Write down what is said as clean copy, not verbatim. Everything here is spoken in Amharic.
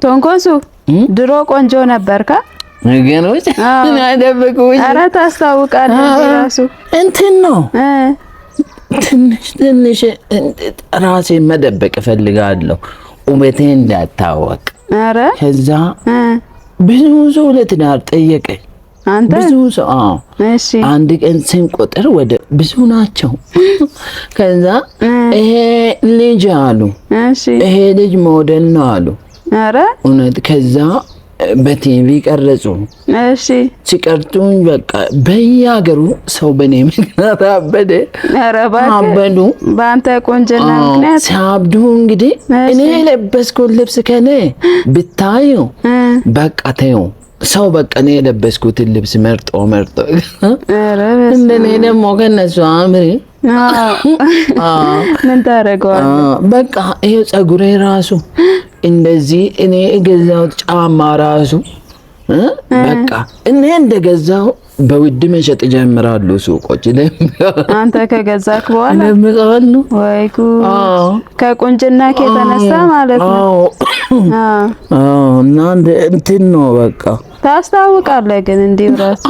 ቶንኮሱ ድሮ ቆንጆ ነበርካ ነገሮች እና ደብቁኝ ኧረ ታስታውቃለህ ራሱ እንትን ነው ትንሽ ራሴን መደበቅ እፈልጋለሁ ውበቴ እንዳታወቅ ኧረ ከዛ ብዙ ሰው ለትዳር ጠየቀኝ አንተ ብዙ ሰው እሺ አንድ ቀን ስንቆጥር ወደ ብዙ ናቸው ከዛ ይሄ ልጅ አሉ እሺ ይሄ ልጅ ሞዴል ነው አሉ ኧረ እውነት ከዛ በቲቪ ቀረጹ እሺ ሲቀርጡኝ በቃ በየሀገሩ ሰው በኔ ምክንያት አበደ ኧረ ባከዱ በአንተ ቆንጆና ምክንያት ሲያብዱ እንግዲህ እኔ የለበስኩት ልብስ ከኔ ብታዩ በቃ ተዩ ሰው በቃ እኔ የለበስኩትን ልብስ መርጦ ኧረ እንደኔ ደግሞ ከነሱ አምሪ ምን ታደርገዋለህ በቃ ይሄ ፀጉሬ ራሱ እንደዚህ እኔ የገዛው ጫማ ራሱ በቃ እኔ እንደገዛው በውድ መሸጥ ጀምራሉ ሱቆች አንተ ከገዛክ በኋላ ለምቃሉ ወይ ጉድ ከቁንጅና ከተነሳ ማለት ነው እና እንትን ነው በቃ ታስታውቃለህ ግን እንዲህ ራስ